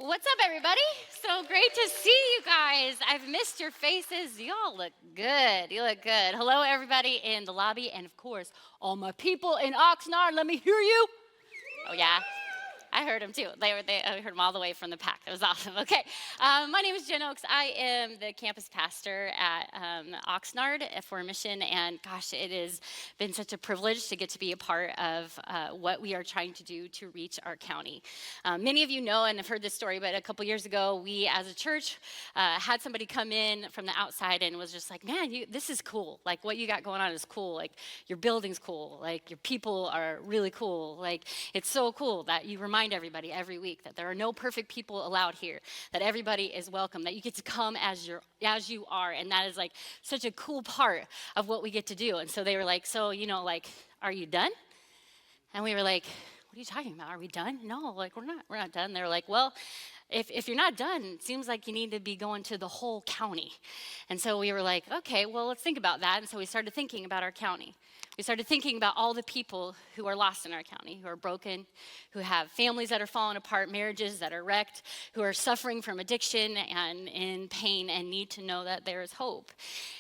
What's up, everybody? So great to see you guys. I've missed your faces. Y'all look good. You look good. Hello, everybody in the lobby, and of course, all my people in Oxnard. Let me hear you. Oh, yeah. I heard them too. I heard them all the way from the pack. That was awesome. Okay. My name is Jen Oaks. I am the campus pastor at Oxnard for Mission. And gosh, it has been such a privilege to get to be a part of what we are trying to do to reach our county. Many of you know and have heard this story, but a couple years ago, we as a church had somebody come in from the outside and was just like, man, this is cool. Like what you got going on is cool. Like your building's cool. Like your people are really cool. Like it's so cool that you remind everybody every week that there are no perfect people allowed here, that everybody is welcome, that you get to come as you are, and that is like such a cool part of what we get to do. And so they were like, so like, are you done? And we were like, what are you talking about? Are we done? No, like we're not done. They were like, well, if you're not done, it seems like you need to be going to the whole county. And so we were like, okay, well, let's think about that. And so we started thinking about our county. We started thinking about all the people who are lost in our county, who are broken, who have families that are falling apart, marriages that are wrecked, who are suffering from addiction and in pain and need to know that there is hope.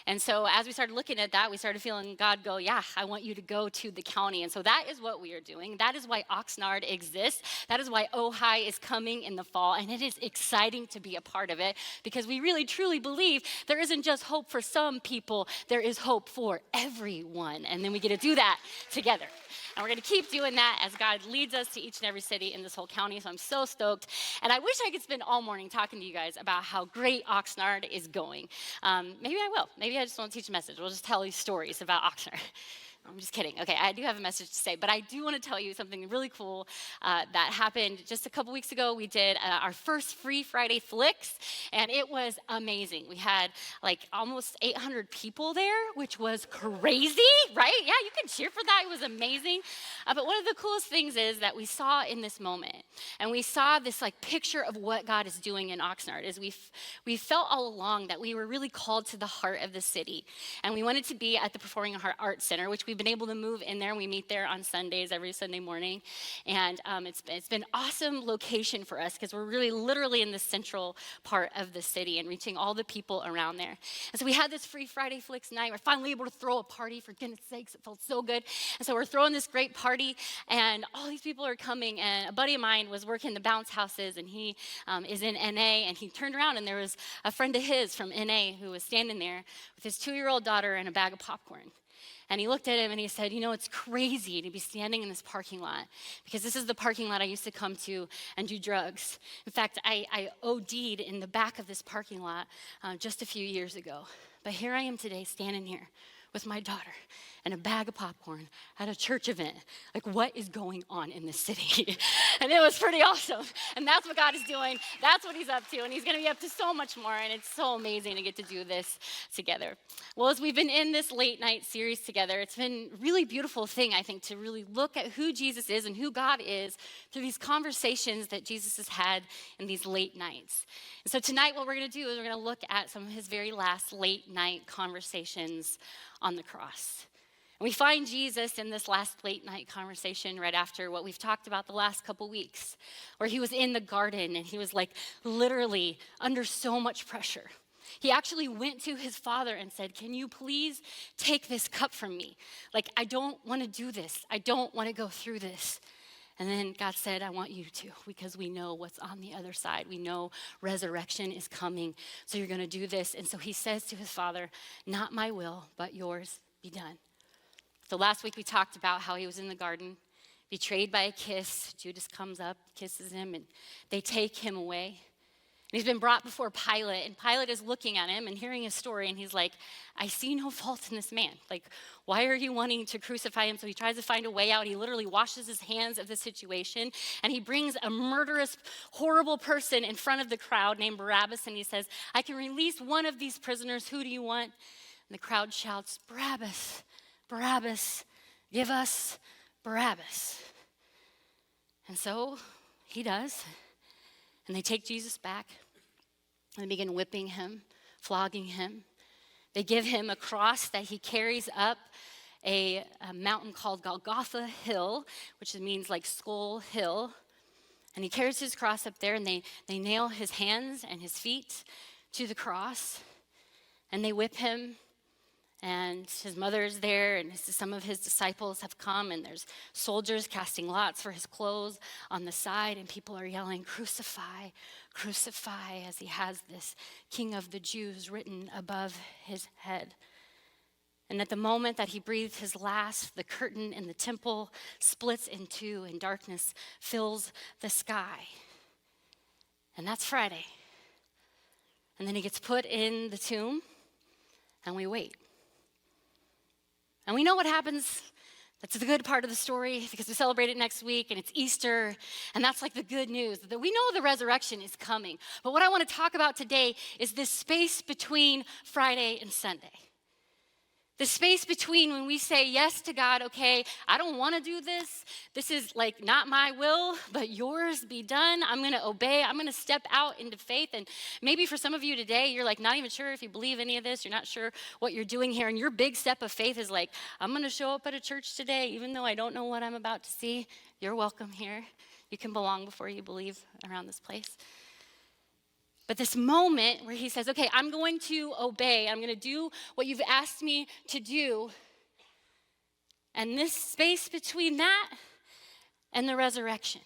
And so as we started looking at that, we started feeling God go, yeah, I want you to go to the county. And so that is what we are doing. That is why Oxnard exists. That is why Ojai is coming in the fall. And it is exciting to be a part of it because we really, truly believe there isn't just hope for some people, there is hope for everyone. And then we get to do that together. And we're going to keep doing that as God leads us to each and every city in this whole county. So I'm so stoked. And I wish I could spend all morning talking to you guys about how great Oxnard is going. Maybe I will. Maybe I just won't teach a message. We'll just tell these stories about Oxnard. I'm just kidding. Okay, I do have a message to say, but I do want to tell you something really cool that happened just a couple weeks ago. We did our first Free Friday Flicks, and it was amazing. We had like almost 800 people there, which was crazy, right? Yeah, you can cheer for that. It was amazing. But one of the coolest things is that we saw in this moment, and we saw this like picture of what God is doing in Oxnard, is we felt all along that we were really called to the heart of the city, and we wanted to be at the Performing Arts Center, which we've been able to move in there, and we meet there on Sundays, every Sunday morning. And it's been awesome location for us because we're really literally in the central part of the city and reaching all the people around there. And so we had this Free Friday Flicks night. We're finally able to throw a party, for goodness sakes. It felt so good. And so we're throwing this great party, and all these people are coming. And a buddy of mine was working the bounce houses, and he is in NA, and he turned around, and there was a friend of his from NA who was standing there with his 2-year-old daughter and a bag of popcorn. And he looked at him and he said, it's crazy to be standing in this parking lot because this is the parking lot I used to come to and do drugs. In fact, I OD'd in the back of this parking lot just a few years ago. But here I am today standing here with my daughter and a bag of popcorn at a church event. Like, what is going on in this city? And it was pretty awesome. And that's what God is doing. That's what he's up to. And he's going to be up to so much more. And it's so amazing to get to do this together. Well, as we've been in this late night series together, it's been a really beautiful thing, I think, to really look at who Jesus is and who God is through these conversations that Jesus has had in these late nights. And so tonight, what we're going to do is we're going to look at some of his very last late night conversations on the cross. And we find Jesus in this last late night conversation right after what we've talked about the last couple weeks, where he was in the garden and he was like literally under so much pressure. He actually went to his father and said, can you please take this cup from me? Like, I don't want to do this. I don't want to go through this. And then God said, I want you to, because we know what's on the other side. We know resurrection is coming, so you're going to do this. And so he says to his father, not my will, but yours be done. So last week we talked about how he was in the garden, betrayed by a kiss. Judas comes up, kisses him, and they take him away. And he's been brought before Pilate, and Pilate is looking at him and hearing his story, and he's like, I see no fault in this man. Like, why are you wanting to crucify him? So he tries to find a way out. He literally washes his hands of the situation, and he brings a murderous, horrible person in front of the crowd named Barabbas, and he says, I can release one of these prisoners. Who do you want? And the crowd shouts, Barabbas, Barabbas, give us Barabbas. And so he does, and they take Jesus back, and they begin whipping him, flogging him. They give him a cross that he carries up a mountain called Golgotha Hill, which means like Skull Hill. And he carries his cross up there, and they nail his hands and his feet to the cross, and they whip him. And his mother is there, and some of his disciples have come, and there's soldiers casting lots for his clothes on the side, and people are yelling, "Crucify, crucify," as he has this King of the Jews written above his head. And at the moment that he breathed his last, the curtain in the temple splits in two, and darkness fills the sky. And that's Friday. And then he gets put in the tomb, and we wait. And we know what happens. That's the good part of the story, because we celebrate it next week, and it's Easter, and that's like the good news, that we know the resurrection is coming. But what I want to talk about today is this space between Friday and Sunday. The space between when we say yes to God, okay, I don't want to do this. This is like not my will, but yours be done. I'm going to obey. I'm going to step out into faith. And maybe for some of you today, you're like not even sure if you believe any of this. You're not sure what you're doing here. And your big step of faith is like, I'm going to show up at a church today, even though I don't know what I'm about to see. You're welcome here. You can belong before you believe around this place. But this moment where he says, okay, I'm going to obey. I'm going to do what you've asked me to do. And this space between that and the resurrection.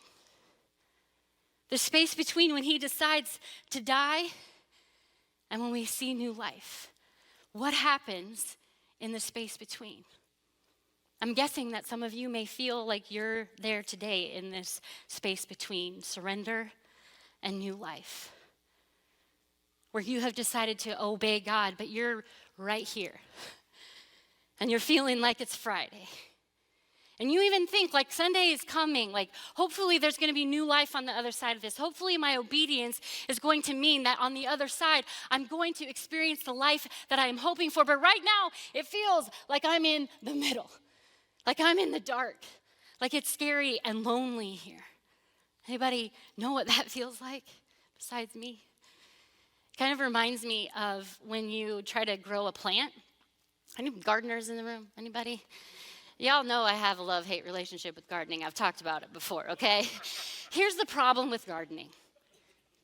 The space between when he decides to die and when we see new life. What happens in the space between? I'm guessing that some of you may feel like you're there today in this space between surrender and new life, where you have decided to obey God, but you're right here. And you're feeling like it's Friday. And you even think like Sunday is coming, like hopefully there's going to be new life on the other side of this. Hopefully my obedience is going to mean that on the other side, I'm going to experience the life that I am hoping for. But right now, it feels like I'm in the middle, like I'm in the dark, like it's scary and lonely here. Anybody know what that feels like besides me? Kind of reminds me of when you try to grow a plant. Any gardeners in the room? Anybody? Y'all know I have a love-hate relationship with gardening. I've talked about it before, okay? Here's the problem with gardening.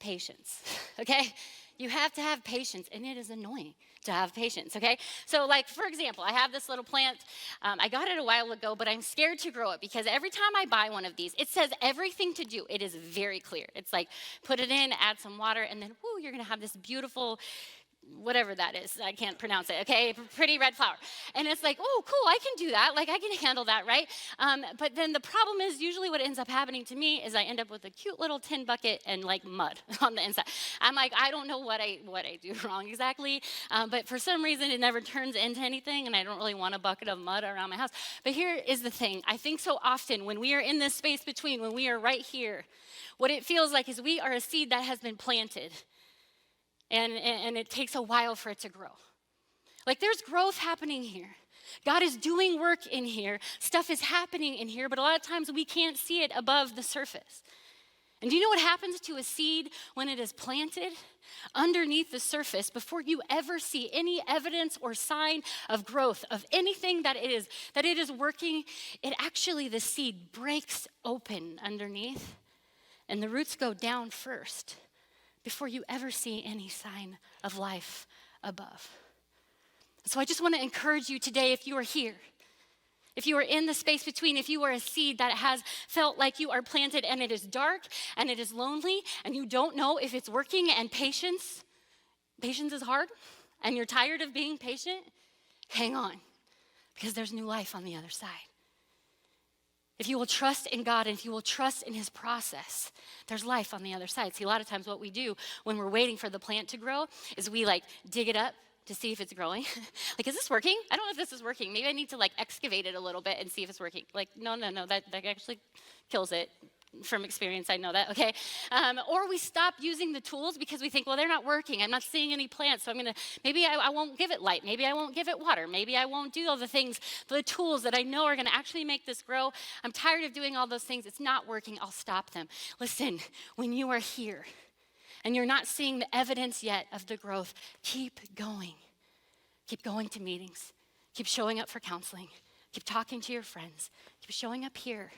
Patience, okay? You have to have patience, and it is annoying to have patience, okay? So like, for example, I have this little plant. I got it a while ago, but I'm scared to grow it because every time I buy one of these, it says everything to do. It is very clear. It's like, put it in, add some water, and then, whoo, you're gonna have this beautiful, whatever that is, I can't pronounce it, okay, pretty red flower. And it's like, oh, cool, I can do that, like I can handle that, right? But then the problem is usually what ends up happening to me is I end up with a cute little tin bucket and like mud on the inside. I'm like, I don't know what I do wrong exactly, but for some reason it never turns into anything, and I don't really want a bucket of mud around my house. But here is the thing, I think so often when we are in this space between, when we are right here, what it feels like is we are a seed that has been planted. And it takes a while for it to grow. Like there's growth happening here. God is doing work in here. Stuff is happening in here, but a lot of times we can't see it above the surface. And do you know what happens to a seed when it is planted? Underneath the surface, before you ever see any evidence or sign of growth, of anything that it is working, the seed breaks open underneath, and the roots go down first, before you ever see any sign of life above. So I just want to encourage you today, if you are here, if you are in the space between, if you are a seed that has felt like you are planted and it is dark and it is lonely and you don't know if it's working, and patience is hard and you're tired of being patient, hang on, because there's new life on the other side. If you will trust in God and if you will trust in his process, there's life on the other side. See, a lot of times what we do when we're waiting for the plant to grow is we like dig it up to see if it's growing. Like, is this working? I don't know if this is working. Maybe I need to like excavate it a little bit and see if it's working. Like, no, that actually kills it. From experience, I know that, okay? Or we stop using the tools because we think, well, they're not working. I'm not seeing any plants, so maybe I won't give it light. Maybe I won't give it water. Maybe I won't do all the things, the tools that I know are gonna actually make this grow. I'm tired of doing all those things. It's not working. I'll stop them. Listen, when you are here and you're not seeing the evidence yet of the growth, keep going. Keep going to meetings. Keep showing up for counseling. Keep talking to your friends. Keep showing up here.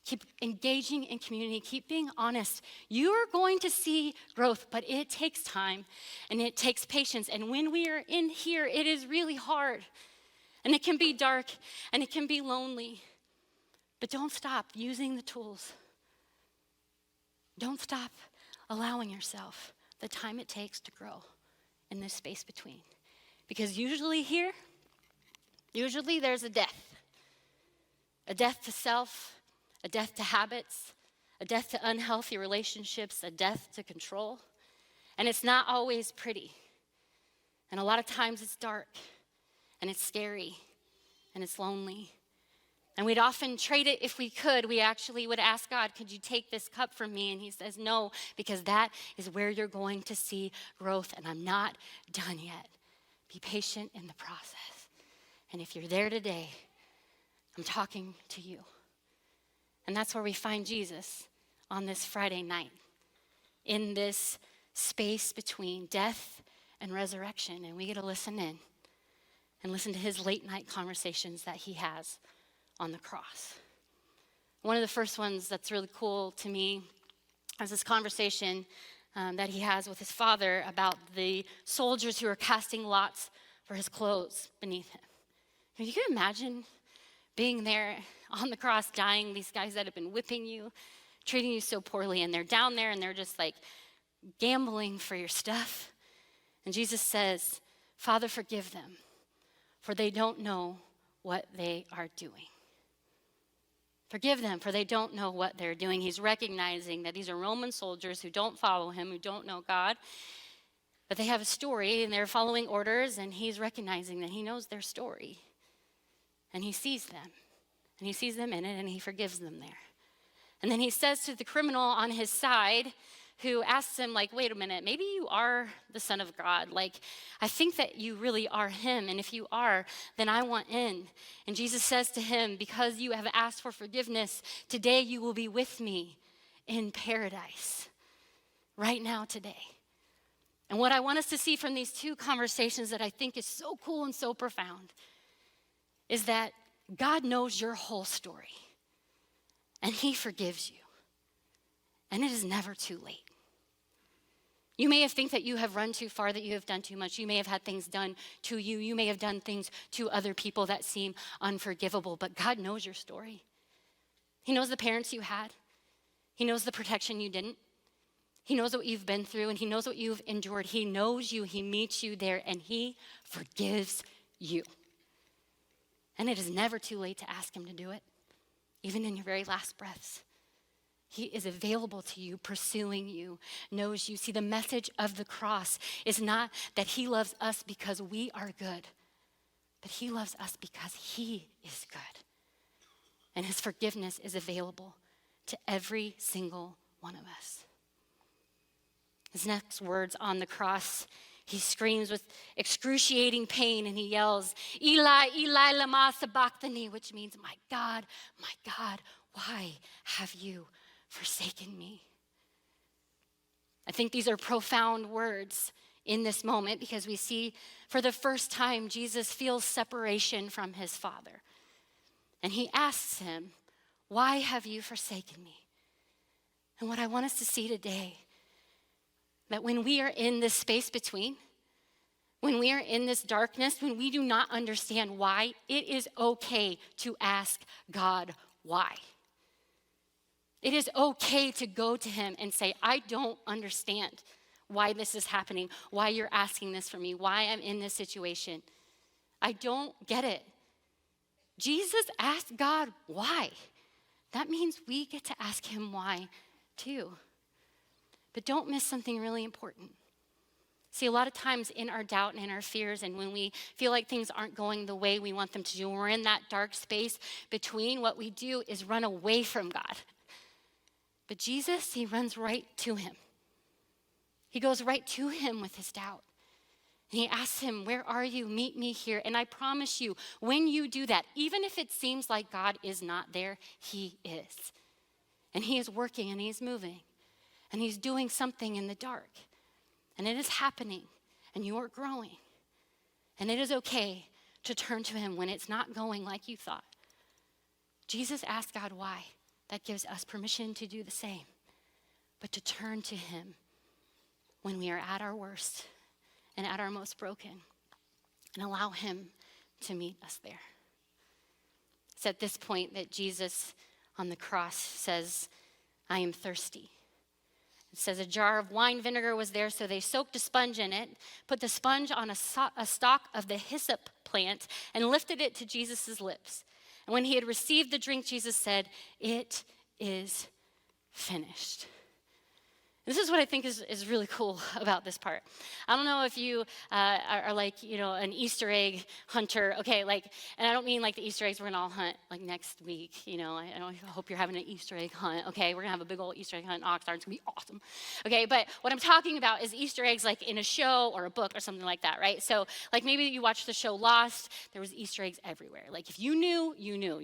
Keep engaging in community. Keep being honest. You are going to see growth, but it takes time and it takes patience. And when we are in here, it is really hard. And it can be dark and it can be lonely. But don't stop using the tools. Don't stop allowing yourself the time it takes to grow in this space between. Because usually there's a death to self, a death to habits, a death to unhealthy relationships, a death to control. And it's not always pretty. And a lot of times it's dark, and it's scary, and it's lonely. And we'd often trade it if we could. We actually would ask God, could you take this cup from me? And he says, no, because that is where you're going to see growth, and I'm not done yet. Be patient in the process. And if you're there today, I'm talking to you. And that's where we find Jesus on this Friday night, in this space between death and resurrection. And we get to listen in and listen to his late night conversations that he has on the cross. One of the first ones that's really cool to me is this conversation that he has with his father about the soldiers who are casting lots for his clothes beneath him. If you can imagine being there on the cross, dying, these guys that have been whipping you, treating you so poorly, and they're down there and they're just like gambling for your stuff. And Jesus says, Father, forgive them, for they don't know what they are doing. Forgive them, for they don't know what they're doing. He's recognizing that these are Roman soldiers who don't follow him, who don't know God, but they have a story and they're following orders, and he's recognizing that he knows their story. And he sees them, and he sees them in it, and he forgives them there. And then he says to the criminal on his side, who asks him, like, wait a minute, maybe you are the Son of God. Like, I think that you really are him, and if you are, then I want in. And Jesus says to him, because you have asked for forgiveness, today you will be with me in paradise, right now, today. And what I want us to see from these two conversations that I think is so cool and so profound is that God knows your whole story, and he forgives you, and it is never too late. You may have think that you have run too far, that you have done too much. You may have had things done to you. You may have done things to other people that seem unforgivable, but God knows your story. He knows the parents you had. He knows the protection you didn't. He knows what you've been through, and he knows what you've endured. He knows you. He meets you there, and he forgives you. And it is never too late to ask him to do it, even in your very last breaths. He is available to you, pursuing you, knows you. See, the message of the cross is not that he loves us because we are good, but he loves us because he is good. And his forgiveness is available to every single one of us. His next words on the cross, he screams with excruciating pain and he yells, Eli, Eli, lama sabachthani, which means, my God, why have you forsaken me? I think these are profound words in this moment because we see for the first time Jesus feels separation from his Father. And he asks him, why have you forsaken me? And what I want us to see today, that when we are in this space between, when we are in this darkness, when we do not understand why, it is okay to ask God why. It is okay to go to him and say, I don't understand why this is happening, why you're asking this from me, why I'm in this situation. I don't get it. Jesus asked God why. That means we get to ask him why too. But don't miss something really important. See, a lot of times in our doubt and in our fears, and when we feel like things aren't going the way we want them to do, when we're in that dark space between, what we do is run away from God. But Jesus, he runs right to him. He goes right to him with his doubt. And he asks him, where are you? Meet me here. And I promise you, when you do that, even if it seems like God is not there, he is. And he is working and he's moving. And he's doing something in the dark. And it is happening. And you are growing. And it is okay to turn to him when it's not going like you thought. Jesus asked God why. that gives us permission to do the same, but to turn to him when we are at our worst and at our most broken, and allow him to meet us there. It's at this point that Jesus on the cross says, I am thirsty. It says a jar of wine vinegar was there, so they soaked a sponge in it, put the sponge on a stalk of the hyssop plant, and lifted it to Jesus' lips. And when he had received the drink, Jesus said, it is finished. This is what I think is really cool about this part. I don't know if you are like, an Easter egg hunter. Okay, and I don't mean like the Easter eggs we're going to all hunt like next week. I hope you're having an Easter egg hunt. Okay, we're going to have a big old Easter egg hunt in Oxnard. It's going to be awesome. Okay, but what I'm talking about is Easter eggs like in a show or a book or something like that, right? So like maybe you watched the show Lost. There was Easter eggs everywhere. Like if you knew, you knew,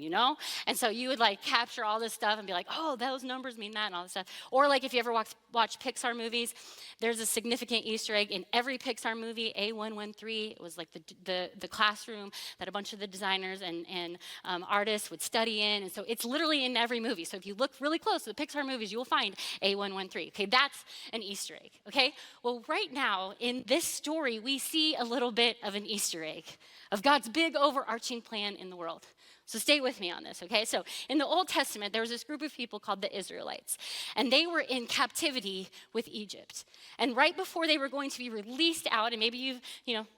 And so you would like capture all this stuff and be like, oh, those numbers mean that and all this stuff. Or like if you ever watch Pixar movies, there's a significant Easter egg in every Pixar movie, A113. It was like the classroom that a bunch of the designers and artists would study in. And so it's literally in every movie. So if you look really close to the Pixar movies, you will find A113. Okay, that's an Easter egg. Okay, well, right now in this story, we see a little bit of an Easter egg of God's big overarching plan in the world. So stay with me on this, okay? So in the Old Testament, there was this group of people called the Israelites, and they were in captivity with Egypt. And right before they were going to be released out, and maybe you've,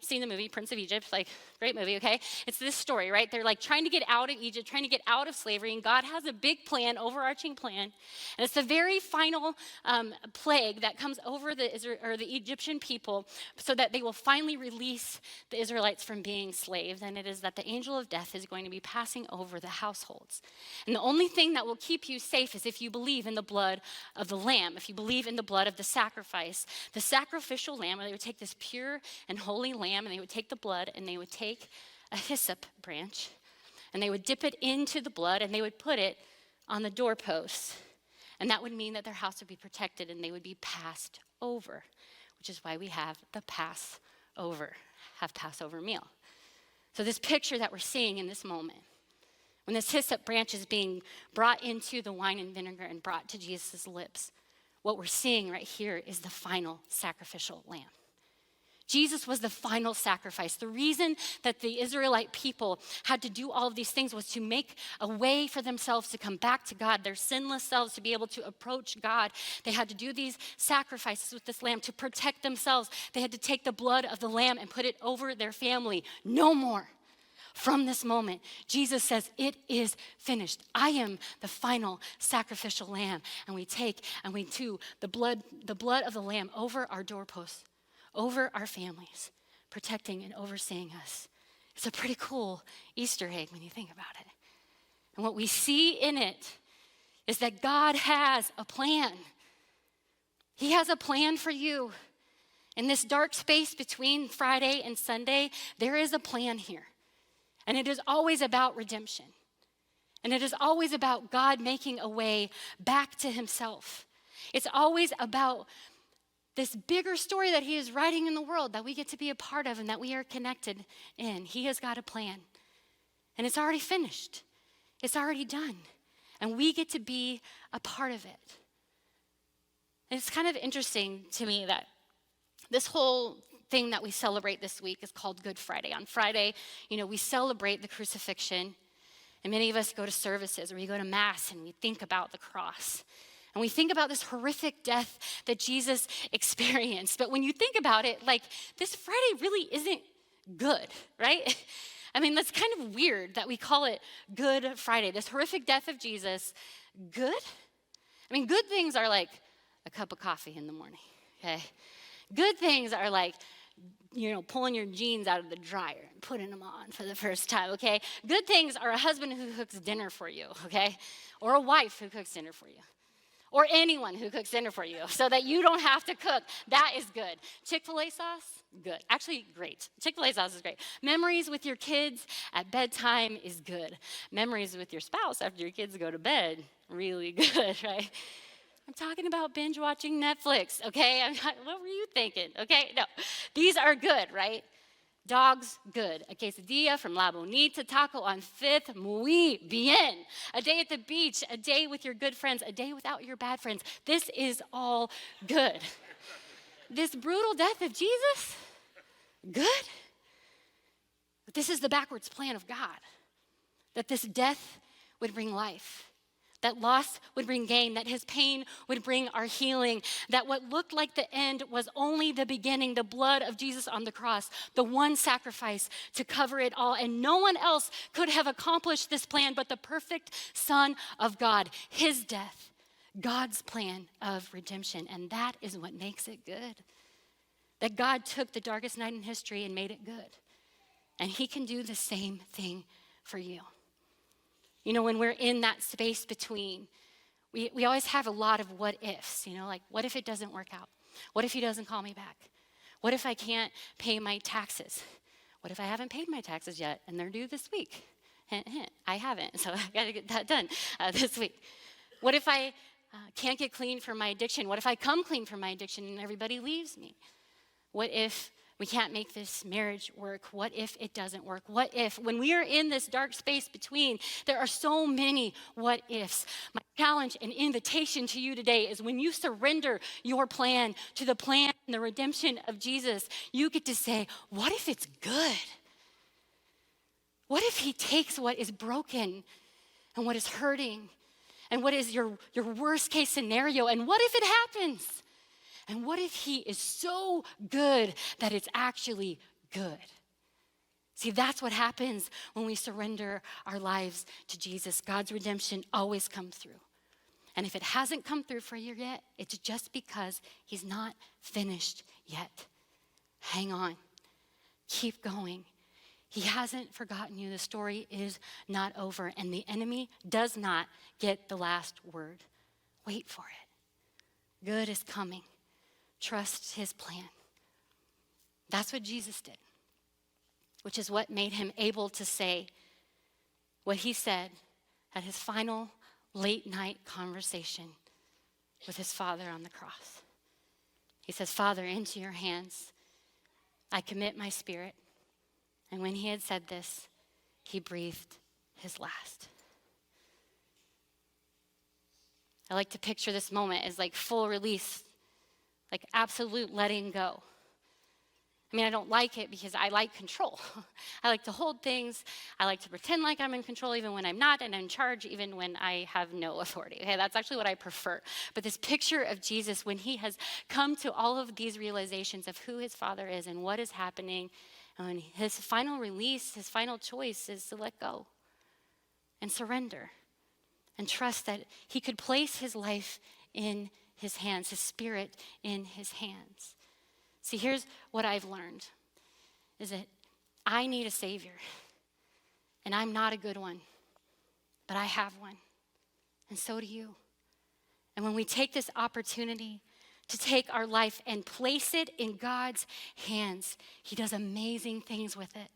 seen the movie Prince of Egypt, like, great movie, okay? It's this story, right? They're like trying to get out of Egypt, trying to get out of slavery, and God has a big plan, overarching plan. And it's the very final plague that comes over the Egyptian people so that they will finally release the Israelites from being slaves. And it is that the angel of death is going to be passing over the households. And the only thing that will keep you safe is if you believe in the blood of the lamb, if you believe in the blood of the sacrifice, the sacrificial lamb, where they would take this pure and holy lamb, and they would take the blood, and they would take a hyssop branch, and they would dip it into the blood, and they would put it on the doorposts. And that would mean that their house would be protected, and they would be passed over, which is why we have the Passover meal. So this picture that we're seeing in this moment, when this hyssop branch is being brought into the wine and vinegar and brought to Jesus' lips, what we're seeing right here is the final sacrificial lamb. Jesus was the final sacrifice. The reason that the Israelite people had to do all of these things was to make a way for themselves to come back to God, their sinless selves to be able to approach God. They had to do these sacrifices with this lamb to protect themselves. They had to take the blood of the lamb and put it over their family. No more. From this moment, Jesus says, it is finished. I am the final sacrificial lamb. And we take and we do the blood of the lamb over our doorposts, over our families, protecting and overseeing us. It's a pretty cool Easter egg when you think about it. And what we see in it is that God has a plan. He has a plan for you. In this dark space between Friday and Sunday, there is a plan here. And it is always about redemption. And it is always about God making a way back to himself. It's always about this bigger story that he is writing in the world that we get to be a part of and that we are connected in. He has got a plan. And it's already finished. It's already done. And we get to be a part of it. And it's kind of interesting to me that this whole thing that we celebrate this week is called Good Friday. On Friday, we celebrate the crucifixion. And many of us go to services or we go to Mass and we think about the cross. And we think about this horrific death that Jesus experienced. But when you think about it, this Friday really isn't good, right? I mean, that's kind of weird that we call it Good Friday. This horrific death of Jesus, good? I mean, good things are like a cup of coffee in the morning, okay? Good things are like, pulling your jeans out of the dryer and putting them on for the first time, okay? Good things are a husband who cooks dinner for you, okay? Or a wife who cooks dinner for you. Or anyone who cooks dinner for you so that you don't have to cook. That is good. Chick-fil-A sauce, good. Actually, great. Chick-fil-A sauce is great. Memories with your kids at bedtime is good. Memories with your spouse after your kids go to bed, really good, right? I'm talking about binge watching Netflix, okay? What were you thinking, okay? No, these are good, right? Dogs, good. A quesadilla from La Bonita Taco on 5th, muy bien. A day at the beach, a day with your good friends, a day without your bad friends. This is all good. This brutal death of Jesus, good. But this is the backwards plan of God, that this death would bring life, that loss would bring gain, that his pain would bring our healing, that what looked like the end was only the beginning, the blood of Jesus on the cross, the one sacrifice to cover it all. And no one else could have accomplished this plan but the perfect Son of God, his death, God's plan of redemption. And that is what makes it good, that God took the darkest night in history and made it good. And he can do the same thing for you. You know, when we're in that space between, we always have a lot of what ifs, you know, like what if it doesn't work out? What if he doesn't call me back? What if I can't pay my taxes? What if I haven't paid my taxes yet and they're due this week? Hint, hint, I haven't, so I gotta get that done this week. What if I can't get clean from my addiction? What if I come clean from my addiction and everybody leaves me? What if we can't make this marriage work? What if it doesn't work? What if, when we are in this dark space between, there are so many what ifs. My challenge and invitation to you today is when you surrender your plan to the plan and the redemption of Jesus, you get to say, what if it's good? What if he takes what is broken and what is hurting and what is your worst case scenario, and what if it happens? And what if he is so good that it's actually good? See, that's what happens when we surrender our lives to Jesus. God's redemption always comes through. And if it hasn't come through for you yet, it's just because he's not finished yet. Hang on. Keep going. He hasn't forgotten you. The story is not over, and the enemy does not get the last word. Wait for it. Good is coming. Trust his plan. That's what Jesus did, which is what made him able to say what he said at his final late night conversation with his Father on the cross. He says, Father, into your hands I commit my spirit. And when he had said this, he breathed his last. I like to picture this moment as like full release, like absolute letting go. I mean, I don't like it because I like control. I like to hold things. I like to pretend like I'm in control even when I'm not, and I'm in charge even when I have no authority. Okay, that's actually what I prefer. But this picture of Jesus, when he has come to all of these realizations of who his Father is and what is happening, and his final release, his final choice is to let go and surrender and trust that he could place his life in his hands, his spirit in his hands. See, here's what I've learned, is that I need a Savior, and I'm not a good one, but I have one, and so do you. And when we take this opportunity to take our life and place it in God's hands, he does amazing things with it.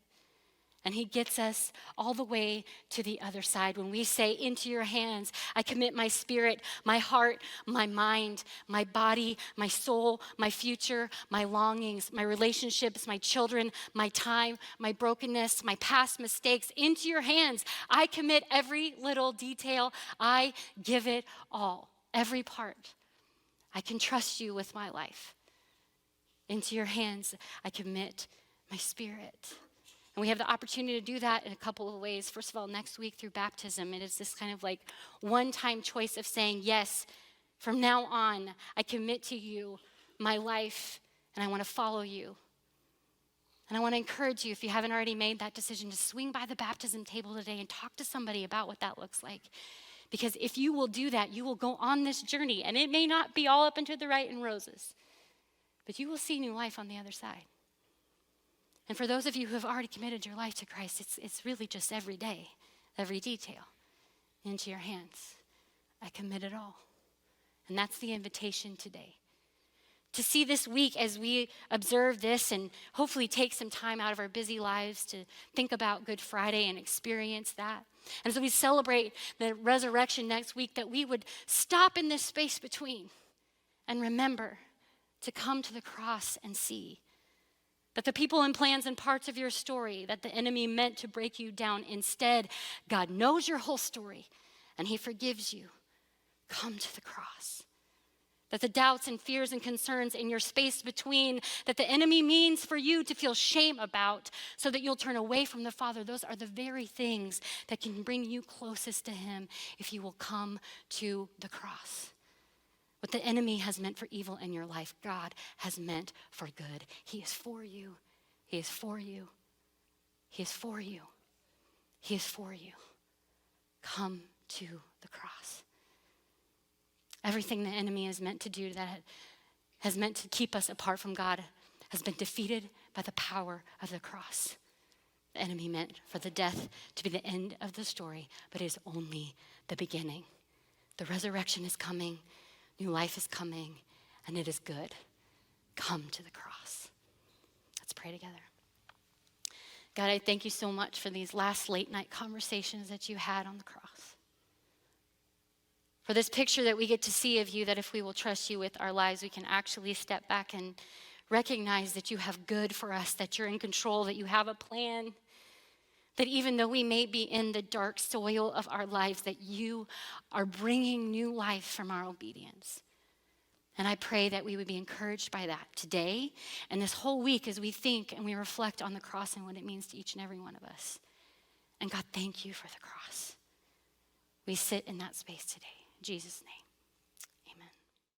And he gets us all the way to the other side. When we say, into your hands, I commit my spirit, my heart, my mind, my body, my soul, my future, my longings, my relationships, my children, my time, my brokenness, my past mistakes, into your hands. I commit every little detail. I give it all, every part. I can trust you with my life. Into your hands, I commit my spirit. And we have the opportunity to do that in a couple of ways. First of all, next week through baptism, it is this kind of like one-time choice of saying, yes, from now on, I commit to you my life, and I want to follow you. And I want to encourage you, if you haven't already made that decision, to swing by the baptism table today and talk to somebody about what that looks like. Because if you will do that, you will go on this journey, and it may not be all up and to the right in roses, but you will see new life on the other side. And for those of you who have already committed your life to Christ, it's really just every day, every detail, into your hands. I commit it all. And that's the invitation today. To see this week as we observe this and hopefully take some time out of our busy lives to think about Good Friday and experience that. And as we celebrate the resurrection next week, that we would stop in this space between and remember to come to the cross and see That the people and plans and parts of your story that the enemy meant to break you down, instead, God knows your whole story and he forgives you. Come to the cross. That the doubts and fears and concerns in your space between that the enemy means for you to feel shame about so that you'll turn away from the Father, those are the very things that can bring you closest to him if you will come to the cross. What the enemy has meant for evil in your life, God has meant for good. He is for you. He is for you. He is for you. He is for you. Come to the cross. Everything the enemy is meant to do that has meant to keep us apart from God has been defeated by the power of the cross. The enemy meant for the death to be the end of the story, but it is only the beginning. The resurrection is coming, new life is coming, and it is good. Come to the cross. Let's pray together. God, I thank you so much for these last late night conversations that you had on the cross. For this picture that we get to see of you, that if we will trust you with our lives, we can actually step back and recognize that you have good for us, that you're in control, that you have a plan, that even though we may be in the dark soil of our lives, that you are bringing new life from our obedience. And I pray that we would be encouraged by that today and this whole week as we think and we reflect on the cross and what it means to each and every one of us. And God, thank you for the cross. We sit in that space today. In Jesus' name.